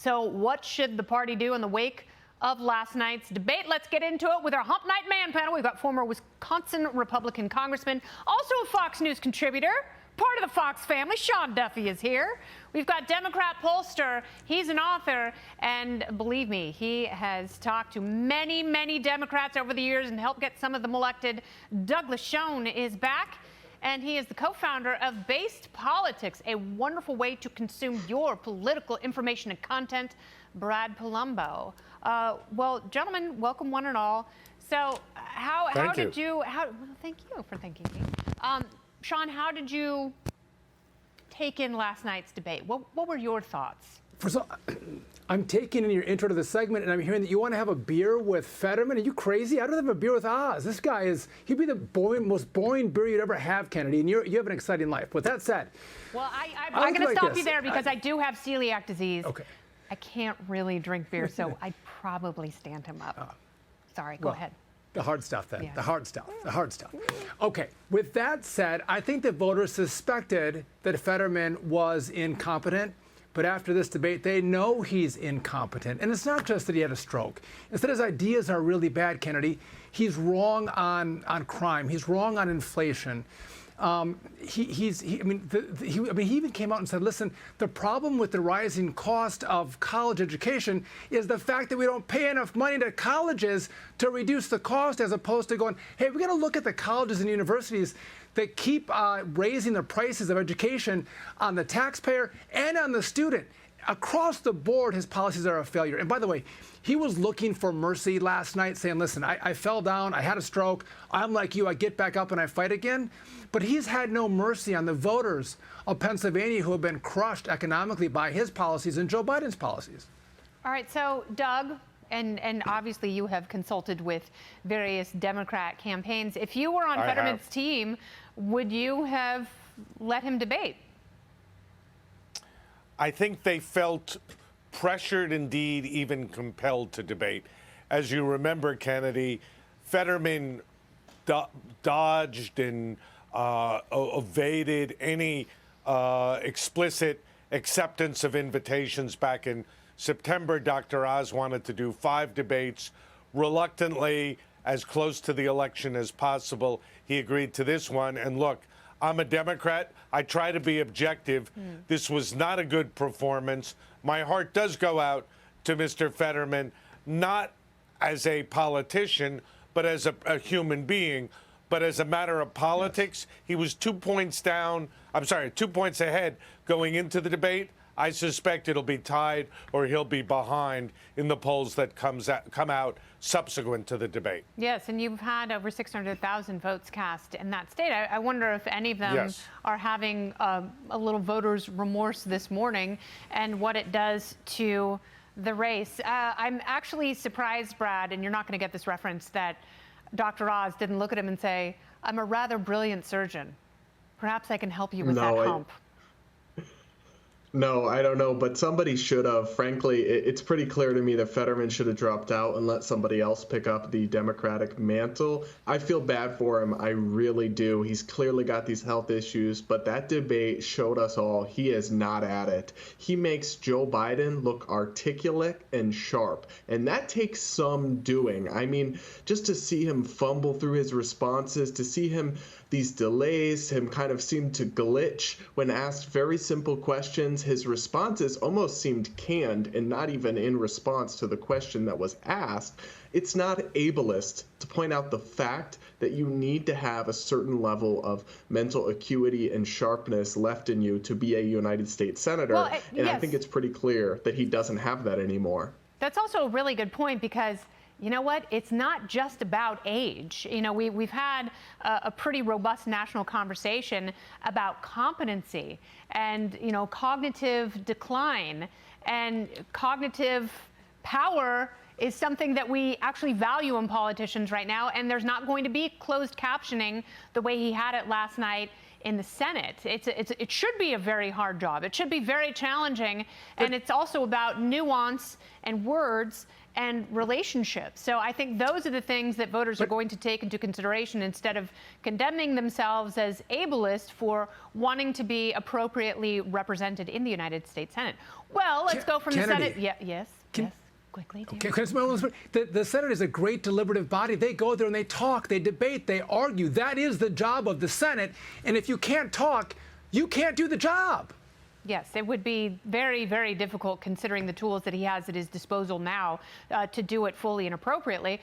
So what should the party do in the wake of last night's debate? Let's get into it with our Hump Night Man panel. We've got former Wisconsin Republican congressman, also a Fox News contributor, part of the Fox family. Sean Duffy is here. We've got Democrat pollster. He's an author, and believe me, he has talked to many, many Democrats over the years and helped get some of them elected. Douglas Schoen is back, and he is the co-founder of Based Politics, a wonderful way to consume your political information and content. Brad Polumbo. Well, gentlemen, welcome one and all. So thank you for thanking me. Sean, how did you take in last night's debate? What were your thoughts? First of all, I'm taking in your intro to the segment, and I'm hearing that you want to have a beer with Fetterman. Are you crazy? I'd rather have a beer with Oz. This guy he'd be the most boring beer you'd ever have, Kennedy, and you have an exciting life. With that said. Well, I'm going to stop you there because I do have celiac disease. Okay. I can't really drink beer, so I'd probably stand him up. Sorry, go ahead. The hard stuff, then. Yeah. The hard stuff. The hard stuff. Okay. With that said, I think that voters suspected that Fetterman was incompetent. But after this debate, they know he's incompetent. And it's not just that he had a stroke. It's that his ideas are really bad, Kennedy. He's wrong on crime. He's wrong on inflation. He even came out and said, listen, the problem with the rising cost of college education is the fact that we don't pay enough money to colleges to reduce the cost, as opposed to going, hey, we got to look at the colleges and universities that keep raising the prices of education on the taxpayer and on the student. Across the board, his policies are a failure. And by the way, he was looking for mercy last night, saying, listen, I fell down, I had a stroke, I'm like you, I get back up and I fight again. But he's had no mercy on the voters of Pennsylvania who have been crushed economically by his policies and Joe Biden's policies. All right, so Doug, and obviously you have consulted with various Democrat campaigns. If you were on Fetterman's team, would you have let him debate? I think they felt pressured, indeed, even compelled to debate. As you remember, Kennedy, Fetterman dodged and evaded any explicit acceptance of invitations back in September. Dr. Oz wanted to do 5 debates. Reluctantly, as close to the election as possible, he agreed to this one. And look, I'm a Democrat. I try to be objective. This was not a good performance. My heart does go out to Mr. Fetterman, not as a politician, but as a human being. But as a matter of politics, he was 2 points down. I'm sorry, 2 points ahead going into the debate. I suspect it'll be tied or he'll be behind in the polls that come out subsequent to the debate. Yes, and you've had over 600,000 votes cast in that state. I wonder if any of them are having a little voter's remorse this morning and what it does to the race. I'm actually surprised, Brad, and you're not going to get this reference, that Dr. Oz didn't look at him and say, I'm a rather brilliant surgeon. Perhaps I can help you with that hump. No, I don't know, but somebody should have. Frankly, it's pretty clear to me that Fetterman should have dropped out and let somebody else pick up the Democratic mantle. I feel bad for him. I really do. He's clearly got these health issues, but that debate showed us all he is not at it. He makes Joe Biden look articulate and sharp, and that takes some doing. I mean, just to see him fumble through his responses, to see him these delays, him kind of seem to glitch when asked very simple questions. His responses almost seemed canned and not even in response to the question that was asked. It's not ableist to point out the fact that you need to have a certain level of mental acuity and sharpness left in you to be a United States Senator. Well, and I think it's pretty clear that he doesn't have that anymore. That's also a really good point, because you know what? It's not just about age. You know, we've had a pretty robust national conversation about competency and, you know, cognitive decline, and cognitive power is something that we actually value in politicians right now. And there's not going to be closed captioning the way he had it last night in the Senate. It should be a very hard job. It should be very challenging, and it's also about nuance and words and relationships. So I think those are the things that voters are going to take into consideration instead of condemning themselves as ableist for wanting to be appropriately represented in the United States Senate. Well, let's go from the Senate. Yeah, yes. Quickly, okay, the Senate is a great deliberative body. They go there and they talk, they debate, they argue. That is the job of the Senate. And if you can't talk, you can't do the job. Yes, it would be very, very difficult considering the tools that he has at his disposal now to do it fully and appropriately.